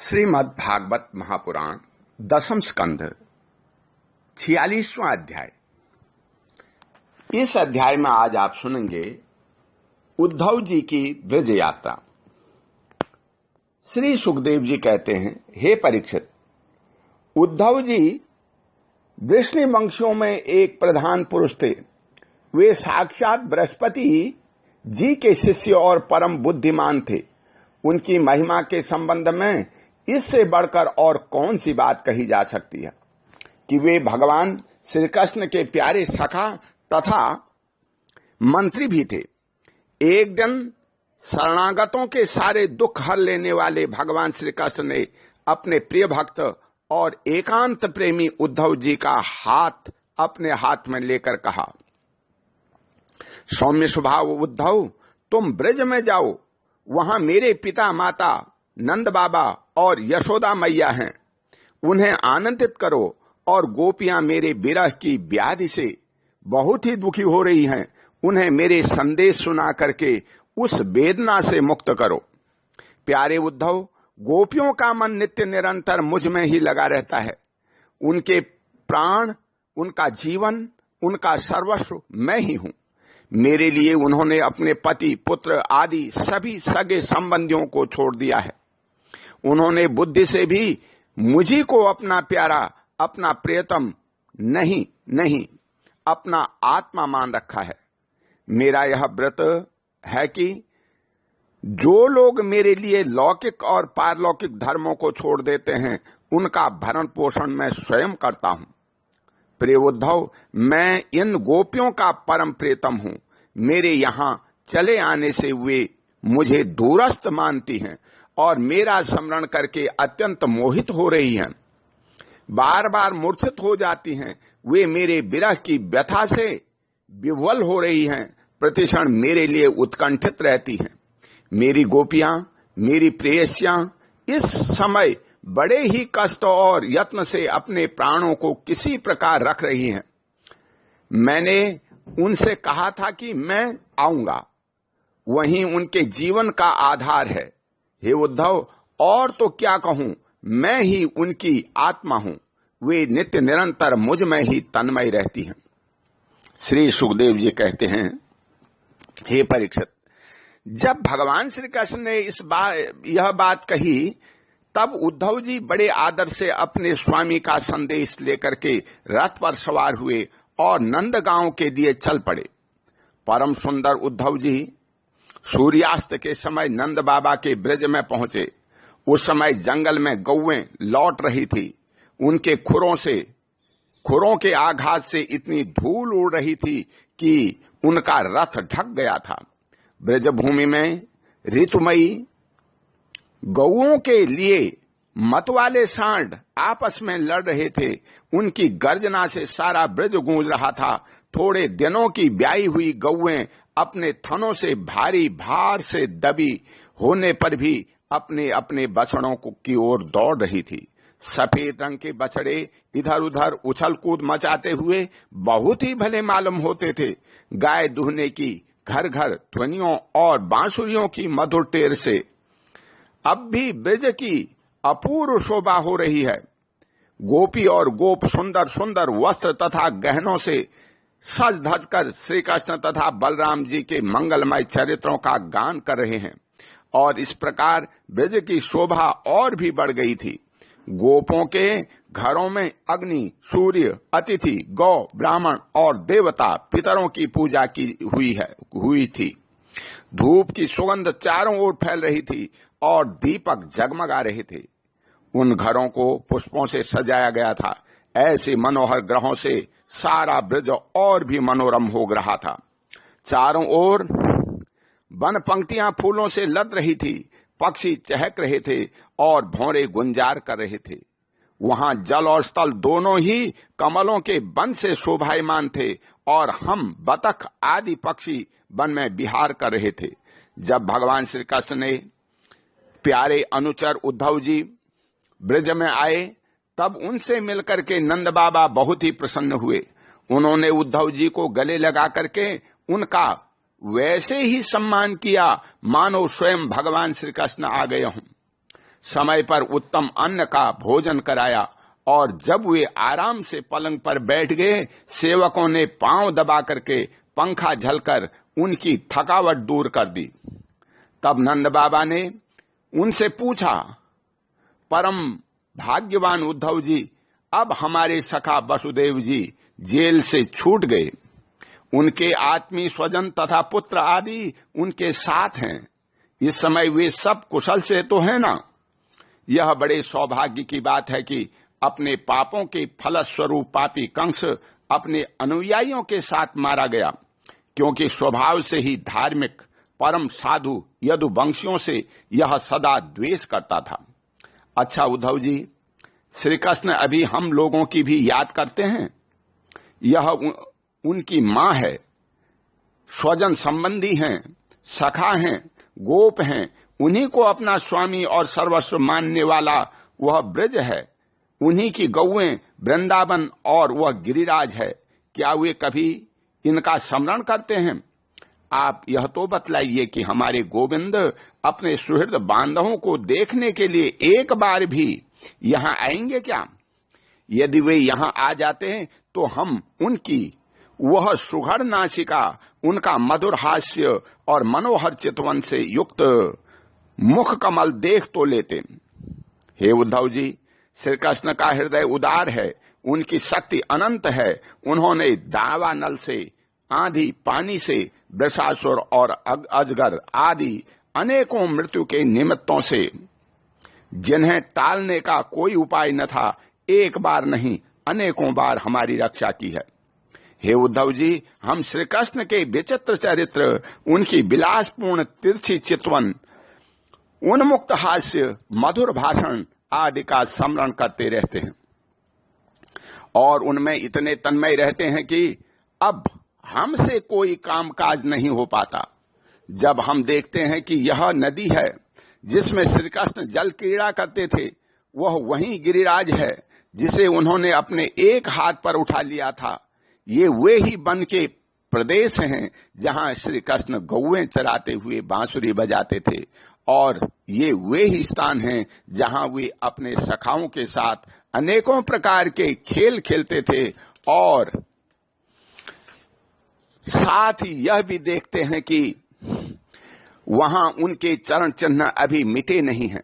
श्रीमद् भागवत महापुराण दशम स्कंध 46वां अध्याय। इस अध्याय में आज आप सुनेंगे उद्धव जी की ब्रज यात्रा। श्री सुखदेव जी कहते हैं, हे परीक्षित, उद्धव जी वृष्णि वंशियों में एक प्रधान पुरुष थे। वे साक्षात बृहस्पति जी के शिष्य और परम बुद्धिमान थे। उनकी महिमा के संबंध में इससे बढ़कर और कौन सी बात कही जा सकती है कि वे भगवान श्री कृष्ण के प्यारे सखा तथा मंत्री भी थे। एक दिन शरणागतों के सारे दुख हर लेने वाले भगवान श्री कृष्ण ने अपने प्रिय भक्त और एकांत प्रेमी उद्धव जी का हाथ अपने हाथ में लेकर कहा, सौम्य स्वभाव उद्धव, तुम ब्रज में जाओ। वहां मेरे पिता माता नंद बाबा और यशोदा मैया हैं। उन्हें आनंदित करो और गोपियां मेरे विरह की व्याधि से बहुत ही दुखी हो रही हैं। उन्हें मेरे संदेश सुना करके उस वेदना से मुक्त करो। प्यारे उद्धव, गोपियों का मन नित्य निरंतर मुझ में ही लगा रहता है। उनके प्राण, उनका जीवन, उनका सर्वस्व मैं ही हूं। मेरे लिए उन्होंने अपने पति, पुत्र आदि सभी सगे संबंधियों को छोड़ दिया है। उन्होंने बुद्धि से भी मुझी को अपना प्यारा, अपना प्रियतम नहीं अपना आत्मा मान रखा है। मेरा यह व्रत है कि जो लोग मेरे लिए लौकिक और पारलौकिक धर्मों को छोड़ देते हैं, उनका भरण पोषण मैं स्वयं करता हूं। प्रिय उद्धव, मैं इन गोपियों का परम प्रियतम हूं। मेरे यहां चले आने से वे मुझे दूरस्थ मानती हैं और मेरा स्मरण करके अत्यंत मोहित हो रही हैं। बार बार मूर्छित हो जाती हैं। वे मेरे विरह की व्यथा से विह्वल हो रही हैं। प्रतिक्षण मेरे लिए उत्कंठित रहती हैं। मेरी गोपियां, मेरी प्रेयसियां इस समय बड़े ही कष्ट और यत्न से अपने प्राणों को किसी प्रकार रख रही हैं। मैंने उनसे कहा था कि मैं आऊंगा, वहीं उनके जीवन का आधार है। हे उद्धव, और तो क्या कहूं, मैं ही उनकी आत्मा हूं। वे नित्य निरंतर मुझ में ही तन्मय रहती हैं। श्री सुखदेव जी कहते हैं, हे परीक्षित, जब भगवान श्री कृष्ण ने यह बात कही, तब उद्धव जी बड़े आदर से अपने स्वामी का संदेश लेकर के रथ पर सवार हुए और नंदगांव के लिए चल पड़े। परम सुंदर उद्धव जी सूर्यास्त के समय नंद बाबा के ब्रज में पहुंचे। उस समय जंगल में गौएं लौट रही थी। उनके खुरों के आघात से इतनी धूल उड़ रही थी कि उनका रथ ढक गया था। ब्रज भूमि में ऋतुमयी गौओं के लिए मतवाले सांड आपस में लड़ रहे थे। उनकी गर्जना से सारा ब्रज गूंज रहा था। थोड़े दिनों की ब्याई हुई गौएं अपने थनों से भारी भार से दबी होने पर भी अपने अपने बछड़ों की ओर दौड़ रही थी। सफेद रंग के बछड़े इधर उधर उछल कूद मचाते हुए बहुत ही भले मालूम होते थे। गाय दूहने की घर घर ध्वनियों और बांसुरियों की मधुर टेर से अब भी ब्रज की अपूर्व शोभा हो रही है। गोपी और गोप सुंदर सुंदर वस्त्र तथा गहनों से सज धज कर श्री कृष्ण तथा बलराम जी के मंगलमय चरित्रों का गान कर रहे हैं और इस प्रकार ब्रज की शोभा और भी बढ़ गई थी। गोपों के घरों में अग्नि, सूर्य, अतिथि, गौ, ब्राह्मण और देवता पितरों की पूजा की हुई थी। धूप की सुगंध चारों ओर फैल रही थी और दीपक जगमगा रहे थे। उन घरों को पुष्पों से सजाया गया था। ऐसे मनोहर ग्रहों से सारा ब्रज और भी मनोरम हो रहा था। चारों ओर वन पंक्तियां फूलों से लद रही थी। पक्षी चहक रहे थे और भौरे गुंजार कर रहे थे। वहां जल और स्थल दोनों ही कमलों के वन से शोभायमान थे और हम बतख आदि पक्षी वन में विहार कर रहे थे। जब भगवान श्री कृष्ण ने प्यारे अनुचर उद्धव जी ब्रज में आए, तब उनसे मिलकर के नंद बाबा बहुत ही प्रसन्न हुए। उन्होंने उद्धव जी को गले लगा करके उनका वैसे ही सम्मान किया मानो स्वयं भगवान श्री कृष्ण आ गए हों। समय पर उत्तम अन्न का भोजन कराया और जब वे आराम से पलंग पर बैठ गए, सेवकों ने पांव दबा करके पंखा झलकर उनकी थकावट दूर कर दी। तब नंद बाबा ने उनसे पूछा, परम भाग्यवान उद्धव जी, अब हमारे सखा वसुदेव जी जेल से छूट गए। उनके आत्मीय स्वजन तथा पुत्र आदि उनके साथ हैं। इस समय वे सब कुशल से तो है ना? यह बड़े सौभाग्य की बात है कि अपने पापों के फलस्वरूप पापी कंस अपने अनुयायियों के साथ मारा गया, क्योंकि स्वभाव से ही धार्मिक परम साधु यदुवंशियों से यह सदा द्वेष करता था। अच्छा उद्धव जी, श्री कृष्ण अभी हम लोगों की भी याद करते हैं। यह उनकी मां है, स्वजन संबंधी हैं, सखा हैं, गोप हैं। उन्हीं को अपना स्वामी और सर्वस्व मानने वाला वह ब्रज है। उन्हीं की गौएं वृंदावन और वह गिरिराज है। क्या वे कभी इनका स्मरण करते हैं? आप यह तो बतलाइए कि हमारे गोविंद अपने सुहृद बांधवों को देखने के लिए एक बार भी यहाँ आएंगे क्या? यदि वे यहाँ आ जाते हैं तो हम उनकी वह सुघड़ नासिका, उनका मधुर हास्य और मनोहर चितवन से युक्त मुख कमल देख तो लेते। हे उद्धव जी, श्री कृष्ण का हृदय उदार है, उनकी शक्ति अनंत है। उन्होंने दावानल से, आंधी पानी से, वृषासुर और अजगर आदि अनेकों मृत्यु के निमित्तों से, जिन्हें टालने का कोई उपाय न था, एक बार नहीं अनेकों बार हमारी रक्षा की है। हे उद्धव जी, हम श्री कृष्ण के विचित्र चरित्र, उनकी विलासपूर्ण तिरछी चितवन, उन्मुक्त हास्य, मधुर भाषण आदि का स्मरण करते रहते हैं और उनमें इतने तन्मय रहते हैं कि अब हमसे कोई कामकाज नहीं हो पाता। जब हम देखते हैं कि यह नदी है जिसमें श्री कृष्ण जल क्रीड़ा करते थे, वह वही गिरिराज है जिसे उन्होंने अपने एक हाथ पर उठा लिया था। ये वे ही वन के प्रदेश हैं जहां श्री कृष्ण गौएं चराते हुए बांसुरी बजाते थे, और ये वे ही स्थान हैं जहां वे अपने सखाओं के साथ अनेकों प्रकार के खेल खेलते थे। और साथ ही यह भी देखते हैं कि वहां उनके चरण चिन्ह अभी मिटे नहीं हैं।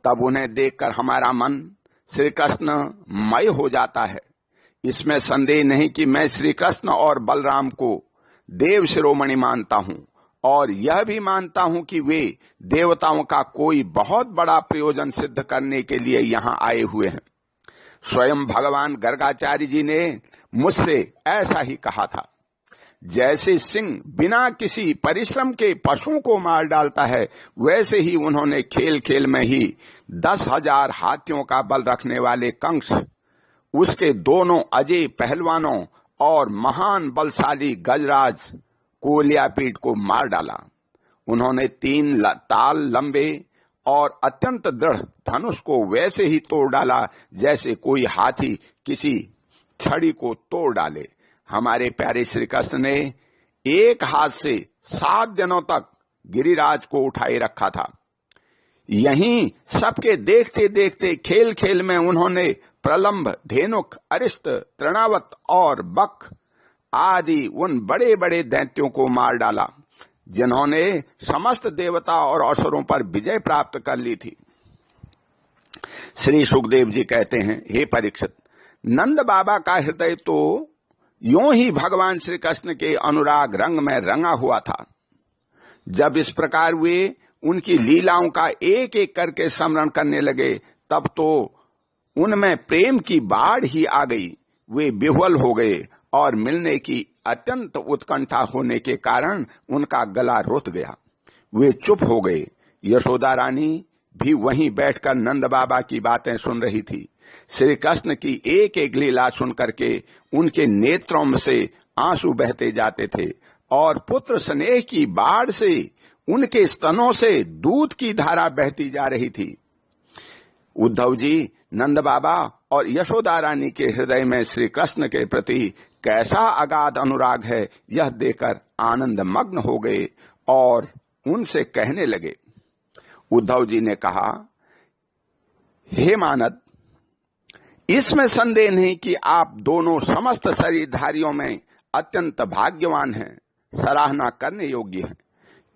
तब उन्हें देखकर हमारा मन श्री कृष्ण मय हो जाता है। इसमें संदेह नहीं कि मैं श्री कृष्ण और बलराम को देव शिरोमणि मानता हूं, और यह भी मानता हूं कि वे देवताओं का कोई बहुत बड़ा प्रयोजन सिद्ध करने के लिए यहाँ आए हुए हैं। स्वयं भगवान गर्गाचार्य जी ने मुझसे ऐसा ही कहा था। जैसे सिंह बिना किसी परिश्रम के पशुओं को मार डालता है, वैसे ही उन्होंने खेल खेल में ही 10,000 हाथियों का बल रखने वाले कंस, उसके दोनों अजय पहलवानों और महान बलशाली गजराज कोलियापीठ को मार डाला। उन्होंने 3 ताल लंबे और अत्यंत दृढ़ धनुष को वैसे ही तोड़ डाला जैसे कोई हाथी किसी छड़ी को तोड़ डाले। हमारे प्यारे श्री कृष्ण ने एक हाथ से 7 दिनों तक गिरिराज को उठाए रखा था। यहीं सबके देखते देखते खेल खेल में उन्होंने प्रलंब, धेनुक, अरिष्ट, तृणावत और बक आदि उन बड़े बड़े दैत्यों को मार डाला जिन्होंने समस्त देवता और असुरों पर विजय प्राप्त कर ली थी। श्री सुखदेव जी कहते हैं, हे परीक्षित, नंद बाबा का हृदय तो यूं ही भगवान श्री कृष्ण के अनुराग रंग में रंगा हुआ था। जब इस प्रकार वे उनकी लीलाओं का एक एक करके स्मरण करने लगे, तब तो उनमें प्रेम की बाढ़ ही आ गई। वे विह्वल हो गए और मिलने की अत्यंत उत्कंठा होने के कारण उनका गला रुत गया। वे चुप हो गए। यशोदा रानी भी वहीं बैठकर नंद बाबा की बातें सुन रही थी। श्री कृष्ण की एक एक लीला सुन करके उनके नेत्रों में से आंसू बहते जाते थे और पुत्र स्नेह की बाढ़ से उनके स्तनों से दूध की धारा बहती जा रही थी। उद्धव जी, नंद बाबा और यशोदा रानी के हृदय में श्री कृष्ण के प्रति कैसा अगाध अनुराग है, यह देखकर आनंद मग्न हो गए और उनसे कहने लगे। उद्धव जी ने कहा, हे मानद, इसमें संदेह नहीं कि आप दोनों समस्त शरीरधारियों में अत्यंत भाग्यवान हैं, सराहना करने योग्य हैं,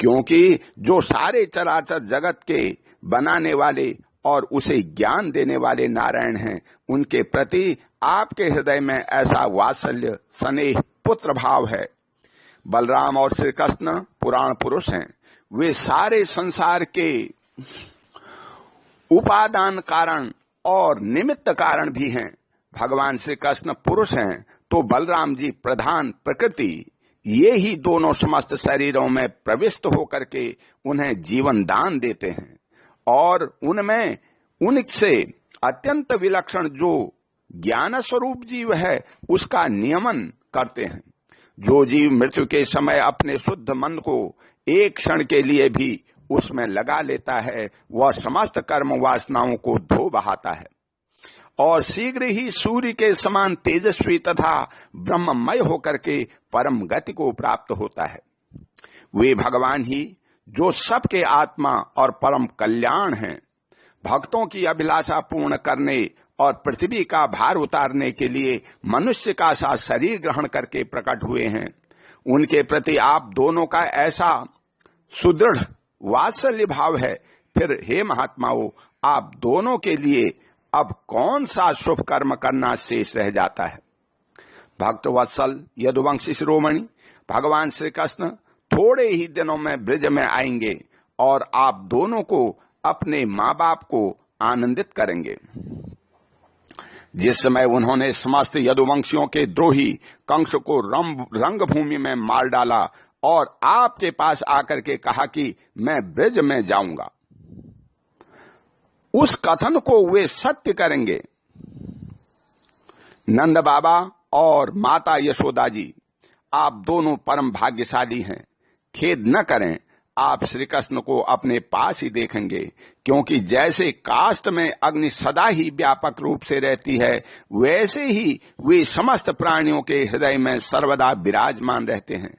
क्योंकि जो सारे चराचर जगत के बनाने वाले और उसे ज्ञान देने वाले नारायण हैं, उनके प्रति आपके हृदय में ऐसा वात्सल्य, स्नेह, पुत्र भाव है। बलराम और श्री कृष्ण पुराण पुरुष हैं, वे सारे संसार के उपादान कारण और निमित्त कारण भी हैं। भगवान श्री कृष्ण पुरुष हैं तो बलराम जी प्रधान प्रकृति, ये ही दोनों समस्त शरीरों में प्रविष्ट होकर के उन्हें जीवन दान देते हैं और उनमें उनसे अत्यंत विलक्षण जो ज्ञान स्वरूप जीव है उसका नियमन करते हैं। जो जीव मृत्यु के समय अपने शुद्ध मन को एक क्षण के लिए भी उसमें लगा लेता है, वह समस्त कर्म वासनाओं को धो बहाता है और शीघ्र ही सूर्य के समान तेजस्वी तथा ब्रह्ममय होकर के परम गति को प्राप्त होता है। वे भगवान ही जो सबके आत्मा और परम कल्याण हैं, भक्तों की अभिलाषा पूर्ण करने और पृथ्वी का भार उतारने के लिए मनुष्य का सा शरीर ग्रहण करके प्रकट हुए हैं। उनके प्रति आप दोनों का ऐसा सुदृढ़ वात्सल्य भाव है, फिर हे महात्माओं, आप दोनों के लिए अब कौन सा शुभ कर्म करना शेष रह जाता है। भक्त वत्सल यदुवंशी शिरोमणि भगवान श्री कृष्ण थोड़े ही दिनों में ब्रज में आएंगे और आप दोनों को अपने माँ बाप को आनंदित करेंगे। जिस समय उन्होंने समस्त यदुवंशियों के द्रोही कंस को रंगभूमि में मार डाला और आपके पास आकर के कहा कि मैं ब्रज में जाऊंगा, उस कथन को वे सत्य करेंगे। नंद बाबा और माता यशोदा जी, आप दोनों परम भाग्यशाली हैं। खेद न करें, आप श्री कृष्ण को अपने पास ही देखेंगे, क्योंकि जैसे काष्ठ में अग्नि सदा ही व्यापक रूप से रहती है, वैसे ही वे समस्त प्राणियों के हृदय में सर्वदा विराजमान रहते हैं।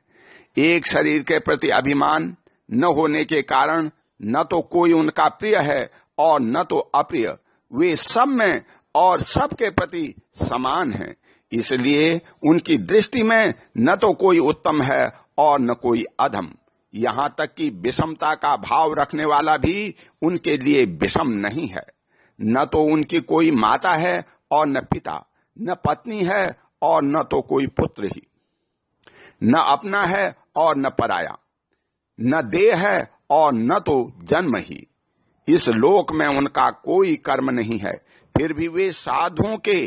एक शरीर के प्रति अभिमान न होने के कारण न तो कोई उनका प्रिय है और न तो अप्रिय, वे सब में और सबके प्रति समान हैं। इसलिए उनकी दृष्टि में न तो कोई उत्तम है और न कोई अधम, यहाँ तक कि विषमता का भाव रखने वाला भी उनके लिए विषम नहीं है। न तो उनकी कोई माता है और न पिता, न पत्नी है और न तो कोई पुत्र ही, न अपना है और न पराया, न देह है और न तो जन्म ही। इस लोक में उनका कोई कर्म नहीं है, फिर भी वे साधुओं के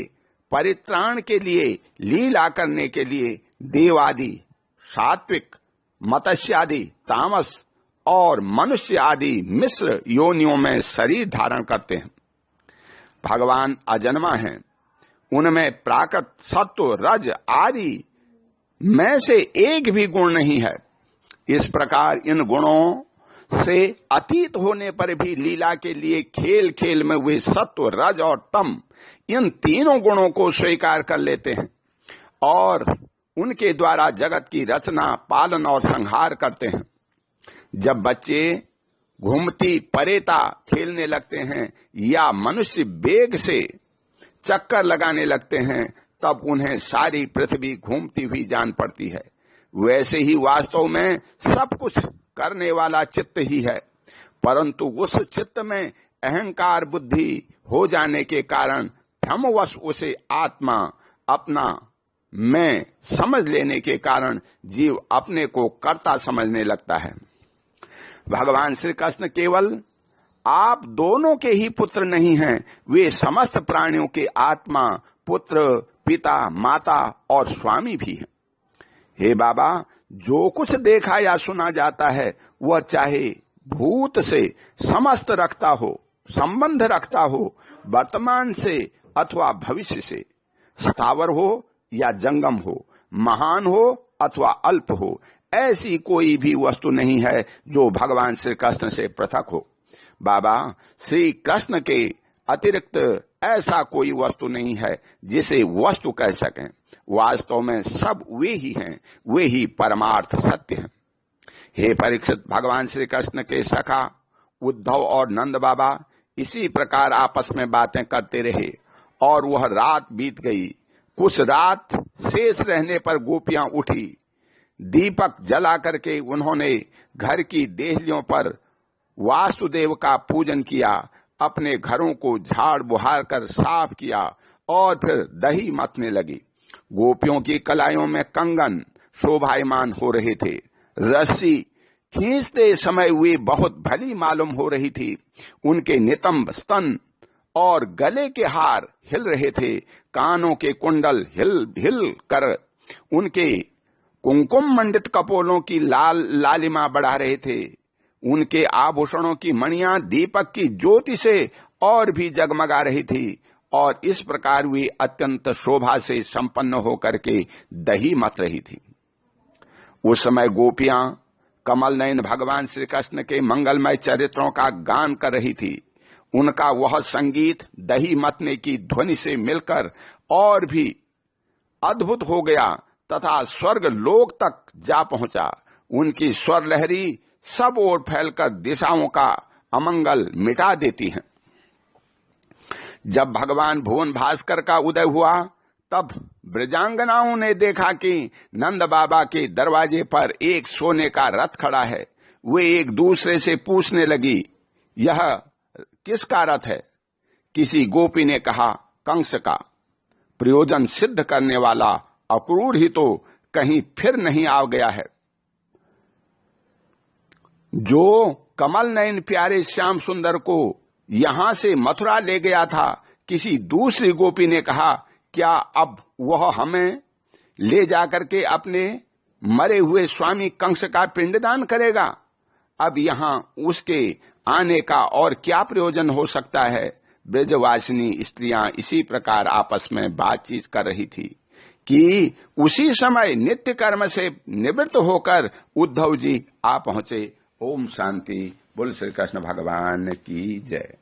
परित्राण के लिए, लीला करने के लिए देवादि, सात्विक, मत्स्यादि, तामस और मनुष्य आदि मिश्र योनियों में शरीर धारण करते हैं। भगवान अजन्मा हैं, उनमें प्राकृत, सत्व, रज आदि में से एक भी गुण नहीं है। इस प्रकार इन गुणों से अतीत होने पर भी लीला के लिए खेल खेल में वे सत्व, रज और तम, इन तीनों गुणों को स्वीकार कर लेते हैं और उनके द्वारा जगत की रचना, पालन और संहार करते हैं। जब बच्चे घूमती परेता खेलने लगते हैं या मनुष्य वेग से चक्कर लगाने लगते हैं, तब उन्हें सारी पृथ्वी घूमती हुई जान पड़ती है। वैसे ही वास्तव में सब कुछ करने वाला चित्त ही है, परंतु उस चित्त में अहंकार बुद्धि हो जाने के कारण भ्रमवश उसे आत्मा, अपना मैं समझ लेने के कारण जीव अपने को कर्ता समझने लगता है। भगवान श्री कृष्ण केवल आप दोनों के ही पुत्र नहीं हैं, वे समस्त प्राणियों के आत्मा, पुत्र, पिता, माता और स्वामी भी हैं। हे बाबा, जो कुछ देखा या सुना जाता है वह चाहे भूत से समस्त रखता हो, संबंध रखता हो, वर्तमान से अथवा भविष्य से, स्थावर हो या जंगम हो, महान हो अथवा अल्प हो, ऐसी कोई भी वस्तु नहीं है जो भगवान श्री कृष्ण से पृथक हो। बाबा, श्री कृष्ण के अतिरिक्त ऐसा कोई वस्तु नहीं है जिसे वस्तु कह सकें। वास्तव में सब वे ही हैं, वे ही परमार्थ सत्य हैं। हे परीक्षित, भगवान श्री कृष्ण के सखा उद्धव और नंद बाबा इसी प्रकार आपस में बातें करते रहे और वह रात बीत गई। कुछ रात शेष रहने पर गोपियां उठी। दीपक जला करके उन्होंने घर की देहलियों पर वासुदेव का पूजन किया, अपने घरों को झाड़ बुहार कर साफ किया और फिर दही मथने लगी। गोपियों की कलाइयों में कंगन शोभायमान हो रहे थे। रस्सी खींचते समय वे बहुत भली मालूम हो रही थी। उनके नितंब स्तन और गले के हार हिल रहे थे। कानों के कुंडल हिल हिल कर उनके कुंकुम मंडित कपोलों की लालिमा बढ़ा रहे थे। उनके आभूषणों की मणियां दीपक की ज्योति से और भी जगमगा रही थी और इस प्रकार वे अत्यंत शोभा से संपन्न होकर के दही मथ रही थी। उस समय गोपियां कमल नयन भगवान श्री कृष्ण के मंगलमय चरित्रों का गान कर रही थी। उनका वह संगीत दही मतने की ध्वनि से मिलकर और भी अद्भुत हो गया तथा स्वर्ग लोक तक जा पहुंचा। उनकी स्वर लहरी सब ओर फैलकर दिशाओं का अमंगल मिटा देती हैं। जब भगवान भुवन भास्कर का उदय हुआ तब ब्रजांगनाओं ने देखा कि नंद बाबा के दरवाजे पर एक सोने का रथ खड़ा है। वे एक दूसरे से पूछने लगी, यह किसका रथ है? किसी गोपी ने कहा, कंस का। प्रयोजन सिद्ध करने वाला अक्रूर ही तो कहीं फिर नहीं आ गया है। जो कमल नयन प्यारे श्याम सुंदर को यहां से मथुरा ले गया था, किसी दूसरी गोपी ने कहा, क्या अब वह हमें ले जाकर के अपने मरे हुए स्वामी कंस का पिंडदान करेगा? अब यहां उसके आने का और क्या प्रयोजन हो सकता है? ब्रजवासिनी स्त्रियां इसी प्रकार आपस में बातचीत कर रही थी कि उसी समय नित्य कर्म से निवृत्त होकर उद्धव जी आ पहुंचे। ओम शांति। बोल श्री कृष्ण भगवान की जय।